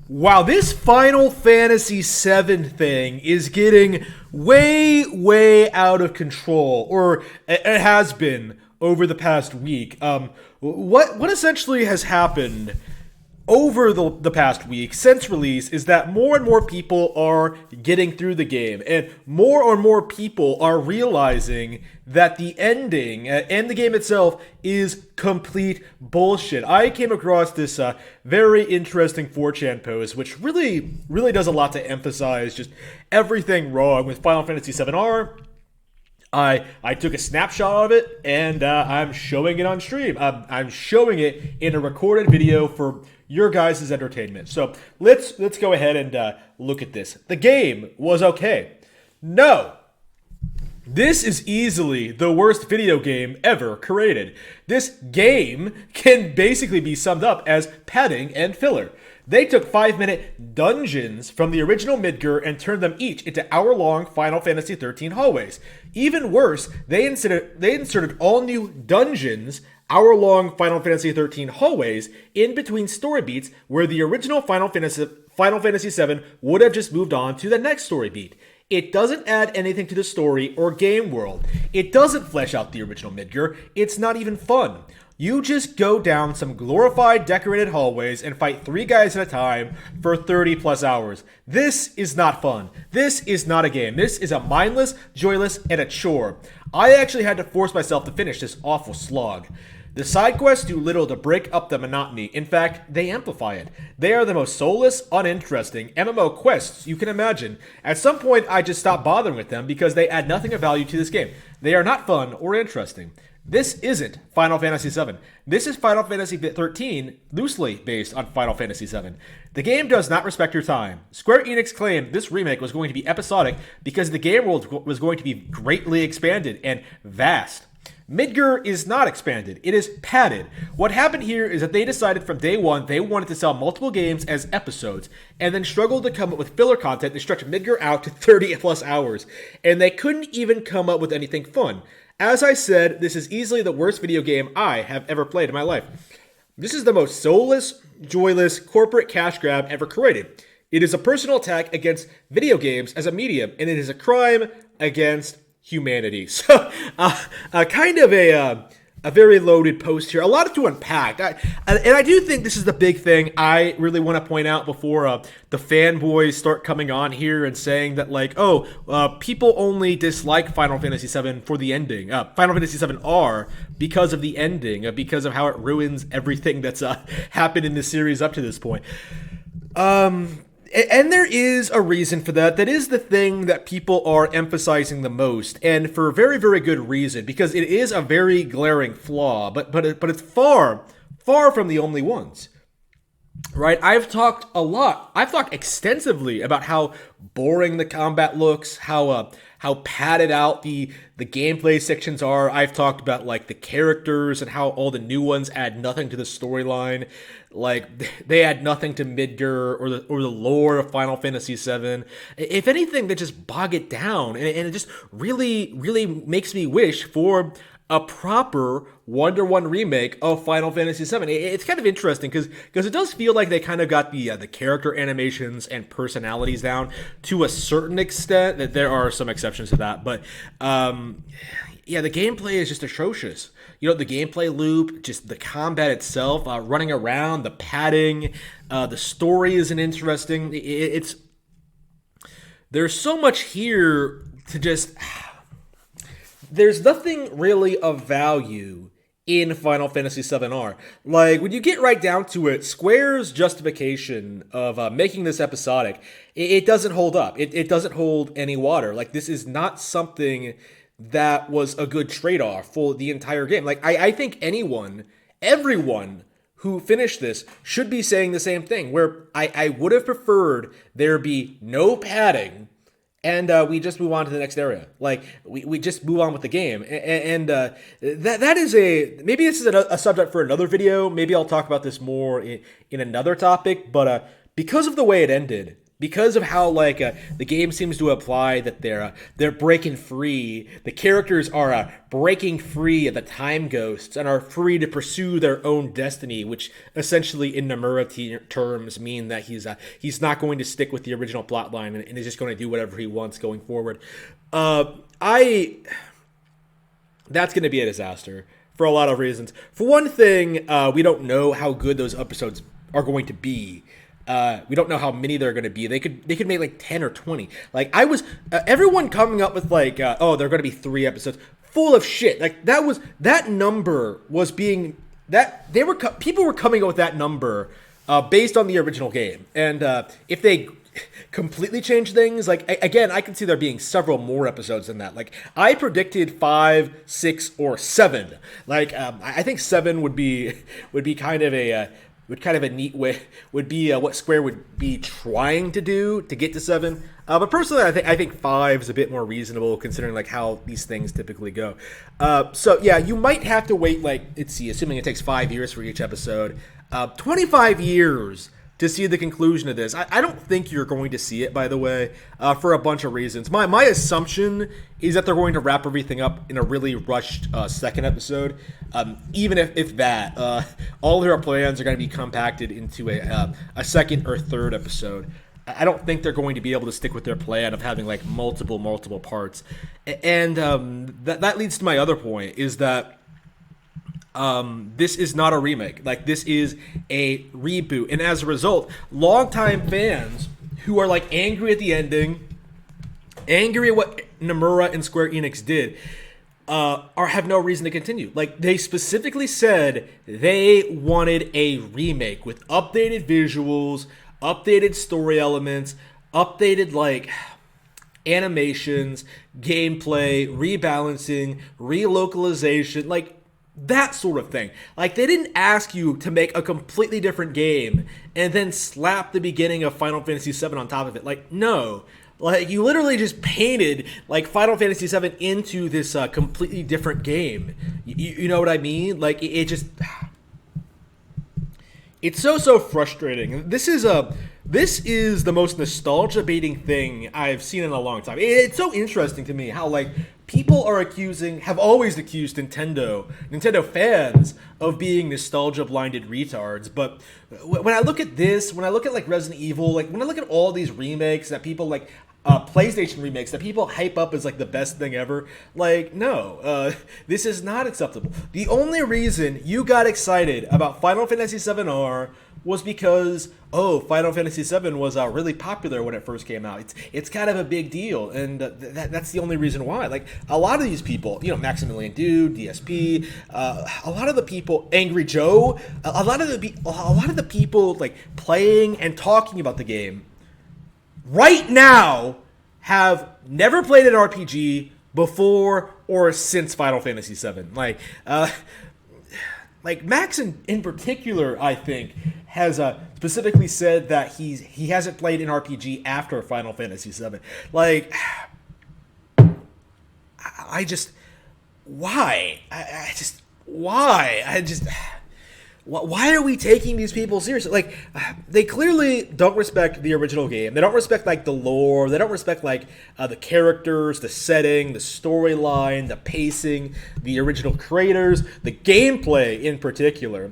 Wow, this Final Fantasy VII thing is getting way, way out of control, or it has been over the past week. What essentially has happened over the past week since release is that more and more people are getting through the game, and more people are realizing that the ending and the game itself is complete bullshit. I came across this very interesting 4chan post, which really does a lot to emphasize just everything wrong with Final Fantasy VII R. I took a snapshot of it, and I'm showing it on stream. I'm showing it in a recorded video for your guys' entertainment. So let's go ahead and look at this. The game was okay. No. This is easily the worst video game ever created. This game can basically be summed up as padding and filler. They took 5-minute dungeons from the original Midgar and turned them each into hour-long Final Fantasy XIII hallways. Even worse, they inserted all new dungeons, hour-long Final Fantasy XIII hallways, in between story beats where the original Final Fantasy VII would have just moved on to the next story beat. It doesn't add anything to the story or game world. It doesn't flesh out the original Midgar. It's not even fun. You just go down some glorified decorated hallways and fight 3 guys at a time for 30 plus hours. This is not fun. This is not a game. This is a mindless, joyless, and a chore. I actually had to force myself to finish this awful slog. The side quests do little to break up the monotony. In fact, they amplify it. They are the most soulless, uninteresting MMO quests you can imagine. At some point, I just stopped bothering with them because they add nothing of value to this game. They are not fun or interesting. This isn't Final Fantasy VII. This is Final Fantasy XIII, loosely based on Final Fantasy VII. The game does not respect your time. Square Enix claimed this remake was going to be episodic because the game world was going to be greatly expanded and vast. Midgar is not expanded, it is padded. What happened here is that they decided from day one they wanted to sell multiple games as episodes, and then struggled to come up with filler content to stretch Midgar out to 30 plus hours, and they couldn't even come up with anything fun. As I said, this is easily the worst video game I have ever played in my life. This is the most soulless, joyless, corporate cash grab ever created. It is a personal attack against video games as a medium, and it is a crime against humanity. So, kind of a very loaded post here. A lot to unpack. And I do think this is the big thing I really want to point out before the fanboys start coming on here and saying that, like, people only dislike Final Fantasy VII for the ending. Final Fantasy VII R because of the ending, because of how it ruins everything that's happened in this series up to this point. And there is a reason for that. That is the thing that people are emphasizing the most, and for very, very good reason, because it is a very glaring flaw, but it's far from the only ones. Right? I've talked extensively about how boring the combat looks, how padded out the gameplay sections are. I've talked about, like, the characters and how all the new ones add nothing to the storyline. Like, they add nothing to Midgar or the lore of Final Fantasy VII. If anything, they just bog it down, and it just really makes me wish for a proper one-to-one remake of Final Fantasy VII. It's kind of interesting because it does feel like they kind of got the character animations and personalities down to a certain extent. That there are some exceptions to that, but the gameplay is just atrocious. You know, the gameplay loop, just the combat itself, running around, the padding, the story isn't interesting. There's so much here to just. There's nothing really of value in Final Fantasy VII R. Like, when you get right down to it, Square's justification of making this episodic, it doesn't hold up. It doesn't hold any water. Like, this is not something that was a good trade-off for the entire game. Like, I think everyone who finished this should be saying the same thing, where I would have preferred there be no padding, and we just move on to the next area. Like, we just move on with the game. And that is maybe this is a subject for another video. Maybe I'll talk about this more in another topic. But because of the way it ended, because of how the game seems to apply that they're breaking free. The characters are breaking free of the time ghosts and are free to pursue their own destiny, which essentially in Nomura terms mean that he's not going to stick with the original plotline and is just going to do whatever he wants going forward. I That's going to be a disaster for a lot of reasons. For one thing, we don't know how good those episodes are going to be. We don't know how many there are going to be. They could make like 10 or 20. Like I was, everyone coming up with like, oh, there are going to be 3 episodes. Full of shit. Like that number was being that they were people were coming up with that number based on the original game. And if they completely change things, like again, I can see there being several more episodes than that. Like I predicted 5, 6, or 7. Like I think 7 would be kind of a neat way, would be what Square would be trying to do to get to 7. But personally, I think 5 is a bit more reasonable considering like how these things typically go. So yeah, you might have to wait let's see, assuming it takes 5 years for each episode, 25 years to see the conclusion of this. I don't think you're going to see it, by the way, for a bunch of reasons. My assumption is that they're going to wrap everything up in a really rushed second episode. Even if that, all their plans are going to be compacted into a second or third episode. I don't think they're going to be able to stick with their plan of having like multiple parts. And that leads to my other point, is that this is not a remake. Like, this is a reboot. And as a result, longtime fans who are like angry at the ending, angry at what Nomura and Square Enix did, have no reason to continue. Like, they specifically said they wanted a remake with updated visuals, updated story elements, updated like animations, gameplay, rebalancing, relocalization, like that sort of thing. Like, they didn't ask you to make a completely different game and then slap the beginning of Final Fantasy VII on top of it. Like, no. Like, you literally just painted, like, Final Fantasy VII into this completely different game. You know what I mean? Like, it just... It's so frustrating. This is the most nostalgia-baiting thing I've seen in a long time. It's so interesting to me how, like, people have always accused Nintendo fans of being nostalgia-blinded retards. But when I look at this, when I look at, like, Resident Evil, like, when I look at all these remakes that people, like, PlayStation remakes that people hype up as like the best thing ever, like, no, this is not acceptable. The only reason you got excited about Final Fantasy VII R was because, oh, Final Fantasy VII was really popular when it first came out. It's kind of a big deal, and that's the only reason why. Like, a lot of these people, you know, Maximilian Dude, DSP, a lot of the people, Angry Joe, a lot of the people like playing and talking about the game right now have never played an RPG before or since Final Fantasy VII. Like Max in particular, I think, has specifically said that he hasn't played an RPG after Final Fantasy VII. Like, I just why? Why are we taking these people seriously? Like, they clearly don't respect the original game. They don't respect, like, the lore. They don't respect, like, the characters, the setting, the storyline, the pacing, the original creators, the gameplay in particular.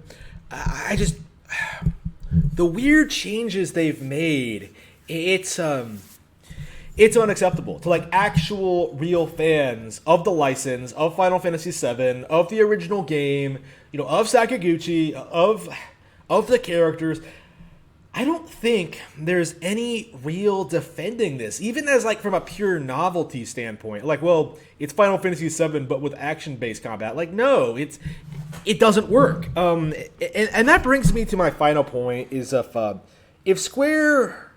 The weird changes they've made, it's unacceptable to, like, actual real fans of the license, of Final Fantasy VII, of the original game, you know, of Sakaguchi, of the characters. I don't think there's any real defending this, even as, like, from a pure novelty standpoint. Like, well, it's Final Fantasy VII, but with action-based combat. Like, no, it doesn't work. And that brings me to my final point, is if Square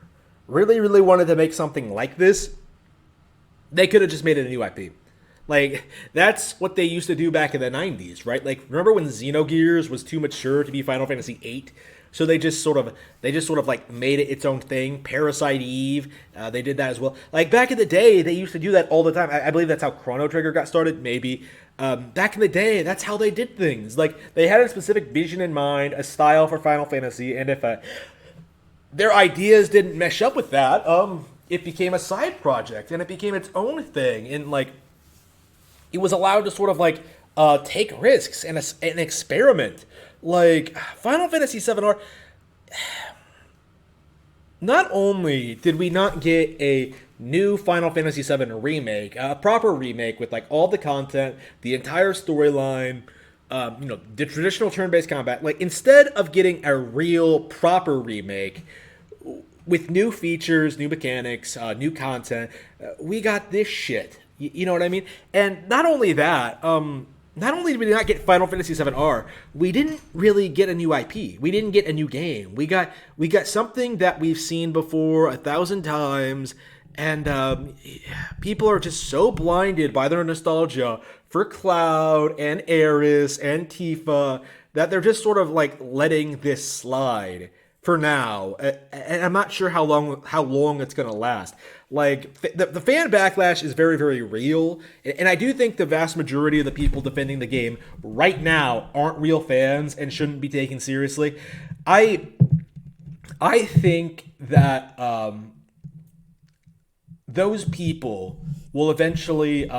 really wanted to make something like this, they could have just made it a new IP. Like, that's what they used to do back in the 90s, right? Like, remember when Xenogears was too mature to be Final Fantasy VIII? So they just sort of like made it its own thing. Parasite Eve, they did that as well. Like, back in the day, they used to do that all the time. I believe that's how Chrono Trigger got started, maybe. Back in the day, that's how they did things. Like, they had a specific vision in mind, a style for Final Fantasy, and their ideas didn't mesh up with that, it became a side project and it became its own thing. And like, it was allowed to sort of like take risks and experiment. Like Final Fantasy VII R. Not only did we not get a new Final Fantasy VII remake, a proper remake with like all the content, the entire storyline, the traditional turn-based combat. Like instead of getting a real proper remake with new features, new mechanics, new content, we got this shit. You know what I mean? And not only that, not only did we not get Final Fantasy VII R, we didn't really get a new IP. We didn't get a new game. We got something that we've seen before 1,000 times, and people are just so blinded by their nostalgia for Cloud and Aeris and Tifa that they're just sort of like letting this slide for now, and I'm not sure how long it's gonna last. Like the fan backlash is very, very real, and I do think the vast majority of the people defending the game right now aren't real fans and shouldn't be taken seriously. I think that those people will eventually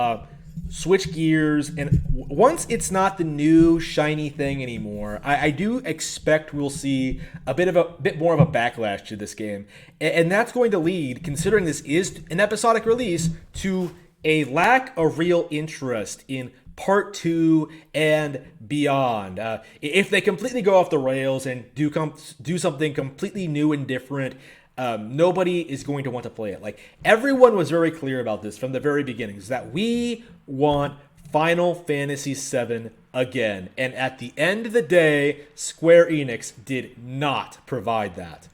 switch gears, and once it's not the new shiny thing anymore, I do expect we'll see a bit more of a backlash to this game, and that's going to lead, considering this is an episodic release, to a lack of real interest in part 2 and beyond. If they completely go off the rails and do something completely new and different, nobody is going to want to play it. Like, everyone was very clear about this from the very beginning, is that we want Final Fantasy VII again. And at the end of the day, Square Enix did not provide that.